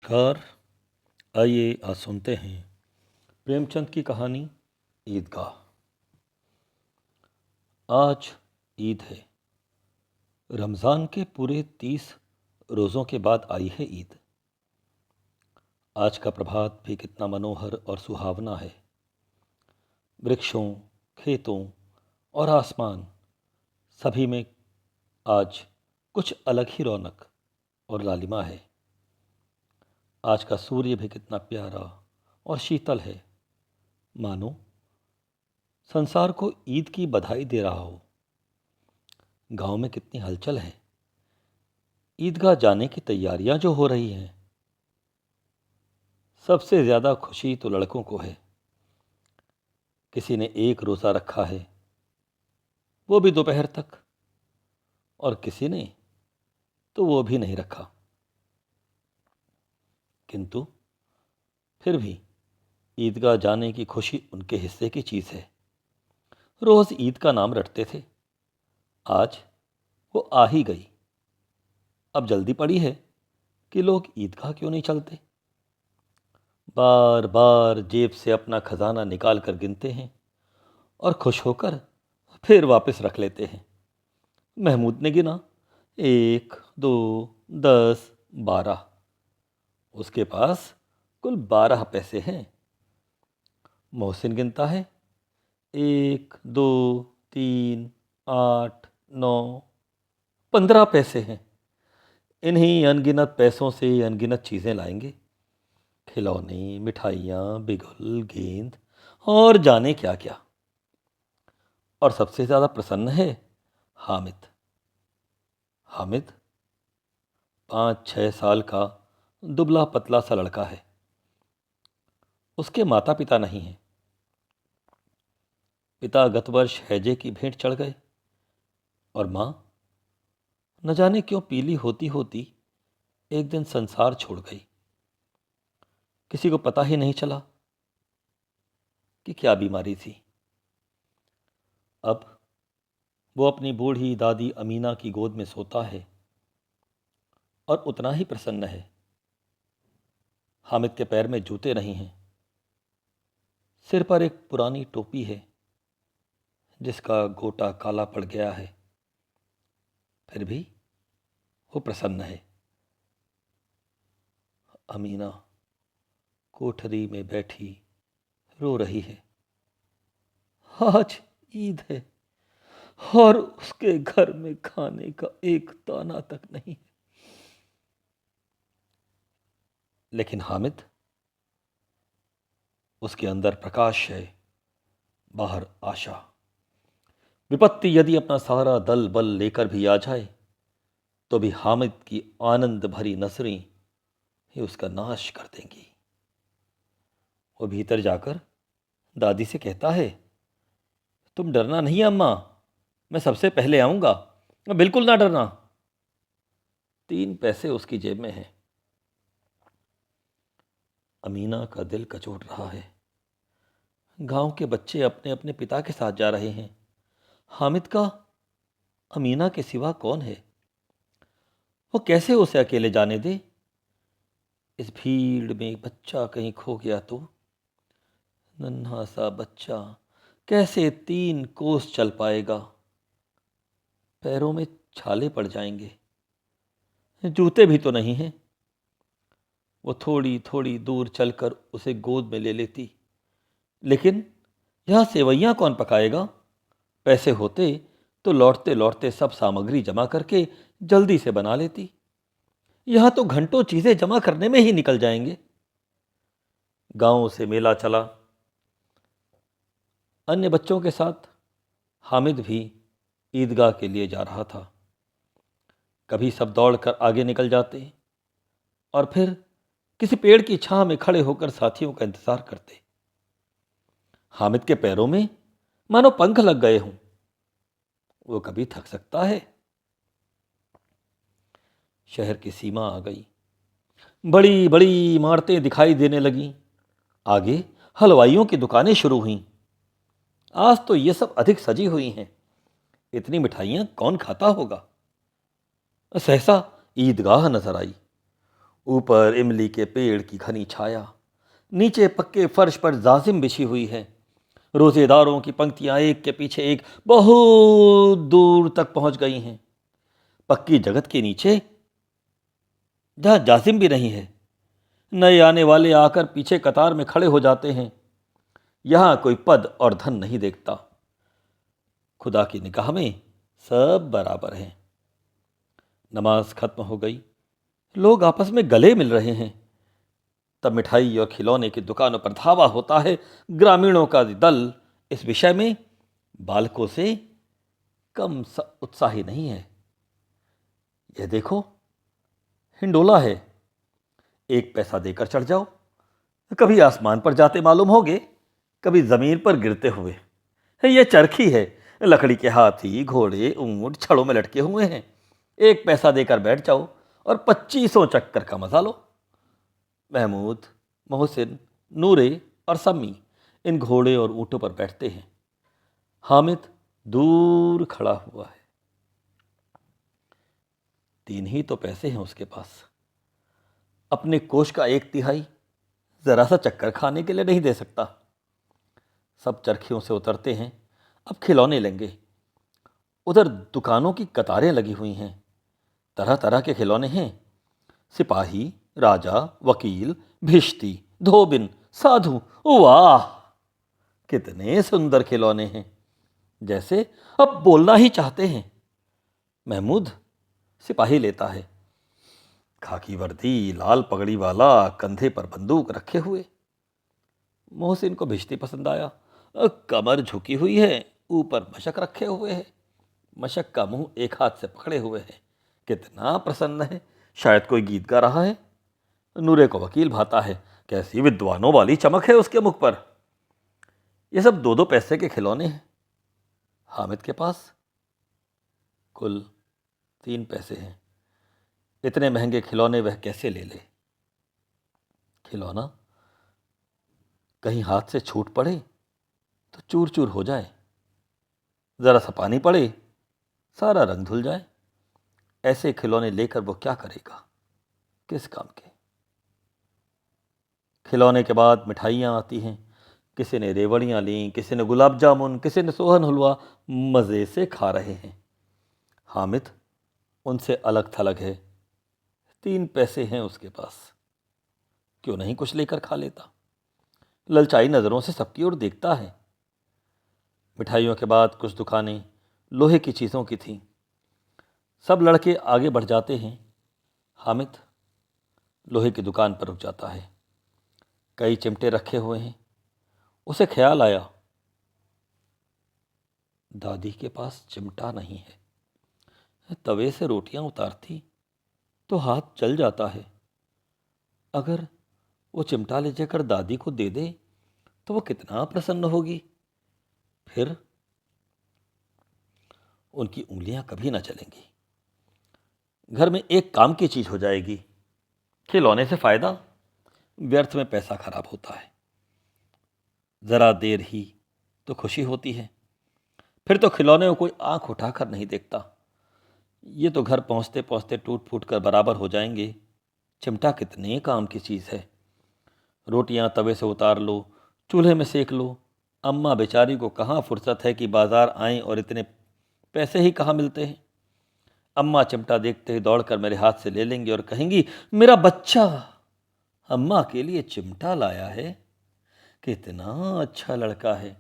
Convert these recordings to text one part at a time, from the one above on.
नमस्कार। आइए आज सुनते हैं प्रेमचंद की कहानी ईदगाह। आज ईद है। रमज़ान के पूरे 30 रोज़ों के बाद आई है ईद। आज का प्रभात भी कितना मनोहर और सुहावना है। वृक्षों, खेतों और आसमान सभी में आज कुछ अलग ही रौनक और लालिमा है। आज का सूर्य भी कितना प्यारा और शीतल है, मानो संसार को ईद की बधाई दे रहा हो। गांव में कितनी हलचल है। ईदगाह जाने की तैयारियां जो हो रही हैं, सबसे ज़्यादा खुशी तो लड़कों को है। किसी ने एक रोज़ा रखा है, वो भी दोपहर तक, और किसी ने तो वो भी नहीं रखा। किंतु फिर भी ईदगाह जाने की खुशी उनके हिस्से की चीज़ है। रोज़ ईद का नाम रटते थे, आज वो आ ही गई। अब जल्दी पड़ी है कि लोग ईदगाह क्यों नहीं चलते। बार बार जेब से अपना खजाना निकाल कर गिनते हैं और खुश होकर फिर वापस रख लेते हैं। महमूद ने गिना, 1, 2, 10, 12। उसके पास कुल 12 पैसे हैं। मोहसिन गिनता है, 1, 2, 3, 8, 9, 15 पैसे हैं। इन्हीं अनगिनत पैसों से अनगिनत चीज़ें लाएंगे। खिलौने, मिठाइयाँ, बिगुल, गेंद और जाने क्या क्या। और सबसे ज़्यादा प्रसन्न है हामिद। हामिद 5-6 साल का दुबला पतला सा लड़का है। उसके माता पिता नहीं हैं। पिता गत वर्ष हैजे की भेंट चढ़ गए और माँ न जाने क्यों पीली होती होती एक दिन संसार छोड़ गई। किसी को पता ही नहीं चला कि क्या बीमारी थी। अब वो अपनी बूढ़ी दादी अमीना की गोद में सोता है और उतना ही प्रसन्न है। हामिद के पैर में जूते नहीं हैं। सिर पर एक पुरानी टोपी है जिसका गोटा काला पड़ गया है। फिर भी वो प्रसन्न है। अमीना कोठरी में बैठी रो रही है। आज ईद है और उसके घर में खाने का एक दाना तक नहीं है। लेकिन हामिद, उसके अंदर प्रकाश है, बाहर आशा। विपत्ति यदि अपना सारा दल बल लेकर भी आ जाए तो भी हामिद की आनंद भरी नसरें ही उसका नाश कर देंगी। वो भीतर जाकर दादी से कहता है, तुम डरना नहीं अम्मा, मैं सबसे पहले आऊंगा, बिल्कुल ना डरना। 3 पैसे उसकी जेब में हैं। अमीना का दिल कचोट रहा है। गांव के बच्चे अपने अपने पिता के साथ जा रहे हैं। हामिद का अमीना के सिवा कौन है। वो कैसे उसे अकेले जाने दे। इस भीड़ में बच्चा कहीं खो गया तो। नन्हा सा बच्चा कैसे 3 कोस चल पाएगा। पैरों में छाले पड़ जाएंगे। जूते भी तो नहीं हैं। वो थोड़ी थोड़ी दूर चलकर उसे गोद में ले लेती। लेकिन यहाँ सेवैयाँ कौन पकाएगा। पैसे होते तो लौटते लौटते सब सामग्री जमा करके जल्दी से बना लेती। यहाँ तो घंटों चीज़ें जमा करने में ही निकल जाएंगे। गांव से मेला चला। अन्य बच्चों के साथ हामिद भी ईदगाह के लिए जा रहा था। कभी सब दौड़कर आगे निकल जाते और फिर किसी पेड़ की छांव में खड़े होकर साथियों का इंतजार करते। हामिद के पैरों में मानो पंख लग गए हों। वो कभी थक सकता है। शहर की सीमा आ गई। बड़ी बड़ी इमारतें दिखाई देने लगीं। आगे हलवाइयों की दुकानें शुरू हुईं। आज तो ये सब अधिक सजी हुई हैं। इतनी मिठाइयाँ कौन खाता होगा। सहसा ईदगाह नजर आई। ऊपर इमली के पेड़ की घनी छाया, नीचे पक्के फर्श पर जाजिम बिछी हुई है। रोजेदारों की पंक्तियां एक के पीछे एक बहुत दूर तक पहुंच गई हैं। पक्की जगत के नीचे, जहां जाजिम भी नहीं है, नए आने वाले आकर पीछे कतार में खड़े हो जाते हैं। यहां कोई पद और धन नहीं देखता। खुदा की निगाह में सब बराबर हैं। नमाज खत्म हो गई, लोग आपस में गले मिल रहे हैं। तब मिठाई और खिलौने की दुकानों पर धावा होता है। ग्रामीणों का दल इस विषय में बालकों से कम उत्साही नहीं है। यह देखो, हिंडोला है, 1 पैसा देकर चढ़ जाओ। कभी आसमान पर जाते मालूम होगे, कभी जमीन पर गिरते हुए। यह चरखी है, लकड़ी के हाथी, घोड़े, ऊंट छड़ों में लटके हुए हैं। 1 पैसा देकर बैठ जाओ और 25 चक्कर का मजा लो। महमूद, मोहसिन, नूरे और सम्मी इन घोड़े और ऊँटों पर बैठते हैं। हामिद दूर खड़ा हुआ है। 3 ही तो पैसे हैं उसके पास। अपने कोष का 1/3 जरा सा चक्कर खाने के लिए नहीं दे सकता। सब चरखियों से उतरते हैं, अब खिलौने लेंगे। उधर दुकानों की कतारें लगी हुई हैं। तरह तरह के खिलौने हैं। सिपाही, राजा, वकील, भिश्ती, धोबिन, साधु। वाह, कितने सुंदर खिलौने हैं, जैसे अब बोलना ही चाहते हैं। महमूद सिपाही लेता है, खाकी वर्दी, लाल पगड़ी वाला, कंधे पर बंदूक रखे हुए। मोहसिन को भिश्ती पसंद आया। कमर झुकी हुई है, ऊपर मशक रखे हुए है। मशक का मुंह एक हाथ से पकड़े हुए है। कितना प्रसन्न है, शायद कोई गीत गा रहा है। नूरे को वकील भाता है, कैसी विद्वानों वाली चमक है उसके मुख पर। ये सब 2-2 पैसे के खिलौने हैं। हामिद के पास कुल 3 पैसे हैं। इतने महंगे खिलौने वह कैसे ले ले? खिलौना कहीं हाथ से छूट पड़े तो चूर चूर हो जाए, जरा सा पानी पड़े सारा रंग धुल जाए। ऐसे खिलौने लेकर वो क्या करेगा, किस काम के? खिलौने के बाद मिठाइयाँ आती हैं। किसी ने रेवड़ियाँ लीं, किसी ने गुलाब जामुन, किसी ने सोहन हलवा। मज़े से खा रहे हैं। हामिद उनसे अलग थलग है। 3 पैसे हैं उसके पास, क्यों नहीं कुछ लेकर खा लेता? ललचाई नज़रों से सबकी ओर देखता है। मिठाइयों के बाद कुछ दुकानें लोहे की चीज़ों की थीं। सब लड़के आगे बढ़ जाते हैं। हामिद लोहे की दुकान पर रुक जाता है। कई चिमटे रखे हुए हैं। उसे ख्याल आया, दादी के पास चिमटा नहीं है। तवे से रोटियां उतारती तो हाथ जल जाता है। अगर वो चिमटा ले जाकर दादी को दे दे तो वो कितना प्रसन्न होगी। फिर उनकी उंगलियां कभी ना चलेंगी। घर में एक काम की चीज हो जाएगी। खिलौने से फायदा, व्यर्थ में पैसा खराब होता है। जरा देर ही तो खुशी होती है, फिर तो खिलौने को कोई आंख उठाकर नहीं देखता। ये तो घर पहुंचते पहुंचते टूट फूट कर बराबर हो जाएंगे। चिमटा कितने काम की चीज़ है। रोटियां तवे से उतार लो, चूल्हे में सेक लो। अम्मा बेचारी को कहाँ फुर्सत है कि बाजार आएं और इतने पैसे ही कहाँ मिलते हैं। अम्मा चिमटा देखते ही दौड़कर मेरे हाथ से ले लेंगी और कहेंगी, मेरा बच्चा अम्मा के लिए चिमटा लाया है, कितना अच्छा लड़का है।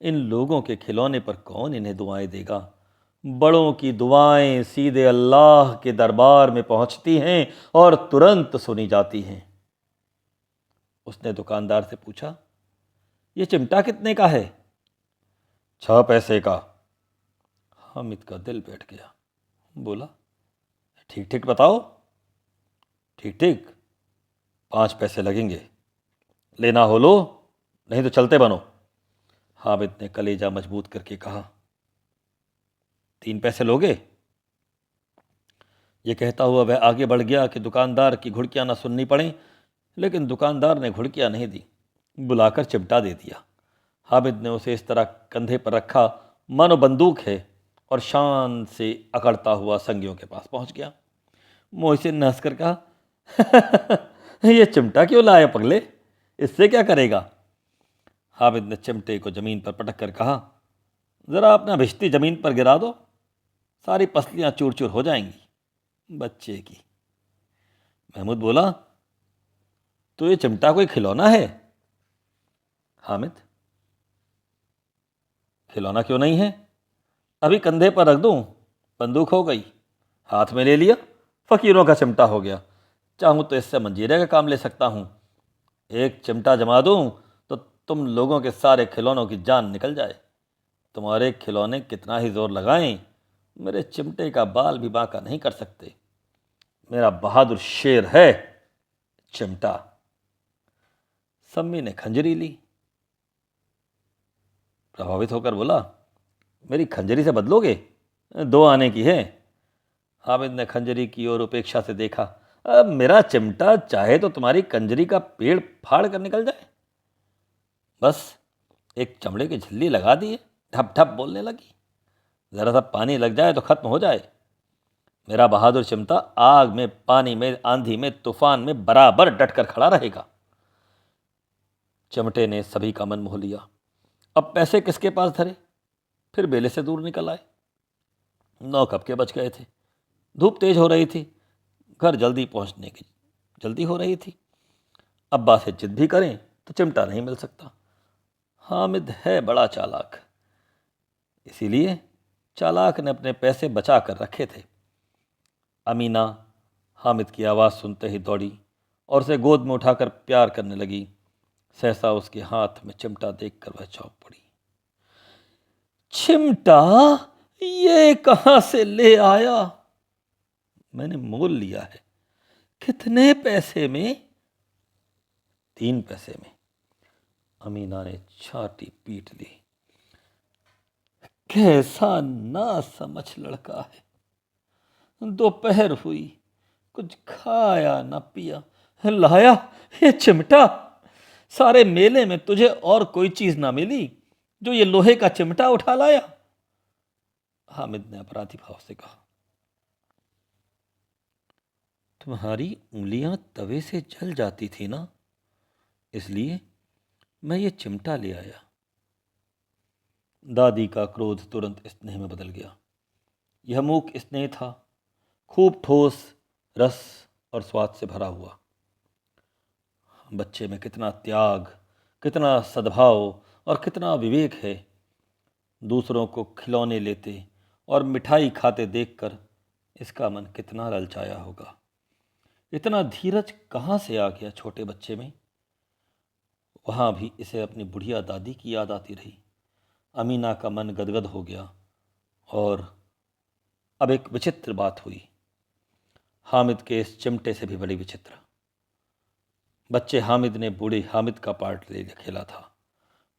इन लोगों के खिलौने पर कौन इन्हें दुआएं देगा। बड़ों की दुआएं सीधे अल्लाह के दरबार में पहुंचती हैं और तुरंत सुनी जाती हैं। उसने दुकानदार से पूछा, ये चिमटा कितने का है? 6 पैसे का। हामिद का दिल बैठ गया। बोला, ठीक ठीक बताओ। ठीक ठीक, 5 पैसे लगेंगे। लेना हो लो, नहीं तो चलते बनो। हामिद ने कलेजा मजबूत करके कहा, 3 पैसे लोगे? ये कहता हुआ वह आगे बढ़ गया कि दुकानदार की घुड़कियां न सुननी पड़ें। लेकिन दुकानदार ने घुड़कियां नहीं दी, बुलाकर चिमटा दे दिया। हामिद ने उसे इस तरह कंधे पर रखा मानो बंदूक है और शान से अकड़ता हुआ संगियों के पास पहुंच गया। मोहसिन ने हंसकर कहा, ये चिमटा क्यों लाया पगले, इससे क्या करेगा? हामिद ने चिमटे को जमीन पर पटक कर कहा, जरा अपना भिश्ती जमीन पर गिरा दो, सारी पसलियां चूर चूर हो जाएंगी बच्चे की। महमूद बोला, तो ये चिमटा कोई खिलौना है? हामिद, खिलौना क्यों नहीं है? अभी कंधे पर रख दूं, बंदूक हो गई, हाथ में ले लिया, फकीरों का चिमटा हो गया। चाहूं तो इससे मंजीरे का काम ले सकता हूं। एक चिमटा जमा दूं तो तुम लोगों के सारे खिलौनों की जान निकल जाए। तुम्हारे खिलौने कितना ही जोर लगाएं, मेरे चिमटे का बाल भी बांका नहीं कर सकते। मेरा बहादुर शेर है चिमटा। सम्मी ने खंजरी ली, प्रभावित होकर बोला, मेरी खंजरी से बदलोगे? 2 आने की है। हामिद ने खंजरी की ओर उपेक्षा से देखा। अब मेरा चिमटा चाहे तो तुम्हारी कंजरी का पेड़ फाड़ कर निकल जाए। बस एक चमड़े की झिल्ली लगा दिए, ढप ढप बोलने लगी। जरा सा पानी लग जाए तो खत्म हो जाए। मेरा बहादुर चिमटा आग में, पानी में, आंधी में, तूफान में बराबर डटकर खड़ा रहेगा। चिमटे ने सभी का मन मोह लिया। अब पैसे किसके पास धरे? फिर बेले से दूर निकल आए। 9 कब के बज गए थे। धूप तेज हो रही थी, घर जल्दी पहुंचने की जल्दी हो रही थी। अब्बा से जिद भी करें तो चिमटा नहीं मिल सकता। हामिद है बड़ा चालाक, इसीलिए चालाक ने अपने पैसे बचा कर रखे थे। अमीना हामिद की आवाज़ सुनते ही दौड़ी और उसे गोद में उठाकर प्यार करने लगी। सहसा उसके हाथ में चिमटा देखकर वह चौंक पड़ी। चिमटा? ये कहां से ले आया? मैंने मोल लिया है। कितने पैसे में? 3 पैसे में। अमीना ने छाती पीट ली। कैसा ना समझ लड़का है। दोपहर हुई, कुछ खाया न पिया, लाया ये चिमटा। सारे मेले में तुझे और कोई चीज ना मिली जो ये लोहे का चिमटा उठा लाया। हामिद ने अपराधी भाव से कहा, तुम्हारी उंगलियां तवे से जल जाती थी ना, इसलिए मैं ये चिमटा ले आया। दादी का क्रोध तुरंत स्नेह में बदल गया। यह मूक स्नेह था, खूब ठोस, रस और स्वाद से भरा हुआ। बच्चे में कितना त्याग, कितना सद्भाव और कितना विवेक है। दूसरों को खिलौने लेते और मिठाई खाते देखकर इसका मन कितना ललचाया होगा। इतना धीरज कहाँ से आ गया छोटे बच्चे में। वहाँ भी इसे अपनी बुढ़िया दादी की याद आती रही। अमीना का मन गदगद हो गया। और अब एक विचित्र बात हुई, हामिद के इस चिमटे से भी बड़ी विचित्र। बच्चे हामिद ने बूढ़े हामिद का पार्ट ले खेला था।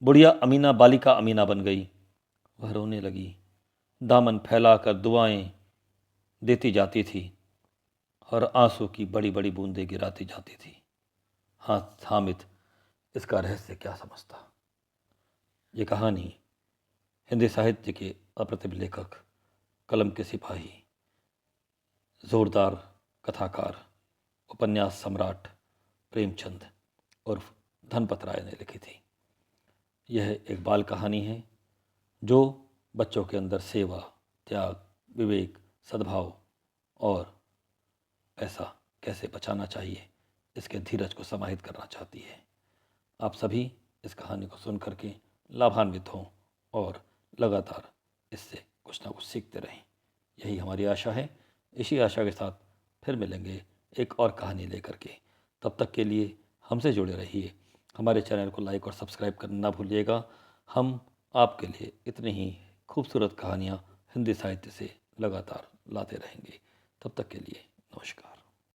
बुढ़िया अमीना बालिका अमीना बन गई। वह रोने लगी, दामन फैलाकर दुआएं देती जाती थी और आंसू की बड़ी बड़ी बूंदें गिराती जाती थी। हाँ, हामिद इसका रहस्य क्या समझता। ये कहानी हिंदी साहित्य के अप्रतिम लेखक, कलम के सिपाही, जोरदार कथाकार, उपन्यास सम्राट प्रेमचंद उर्फ धनपत राय ने लिखी थी। यह एक बाल कहानी है जो बच्चों के अंदर सेवा, त्याग, विवेक, सद्भाव और पैसा कैसे बचाना चाहिए, इसके धीरज को समाहित करना चाहती है। आप सभी इस कहानी को सुन करके लाभान्वित हों और लगातार इससे कुछ ना कुछ सीखते रहें, यही हमारी आशा है। इसी आशा के साथ फिर मिलेंगे एक और कहानी लेकर के। तब तक के लिए हमसे जुड़े रहिए। हमारे चैनल को लाइक और सब्सक्राइब करना ना भूलिएगा। हम आपके लिए इतनी ही खूबसूरत कहानियाँ हिंदी साहित्य से लगातार लाते रहेंगे। तब तक के लिए नमस्कार।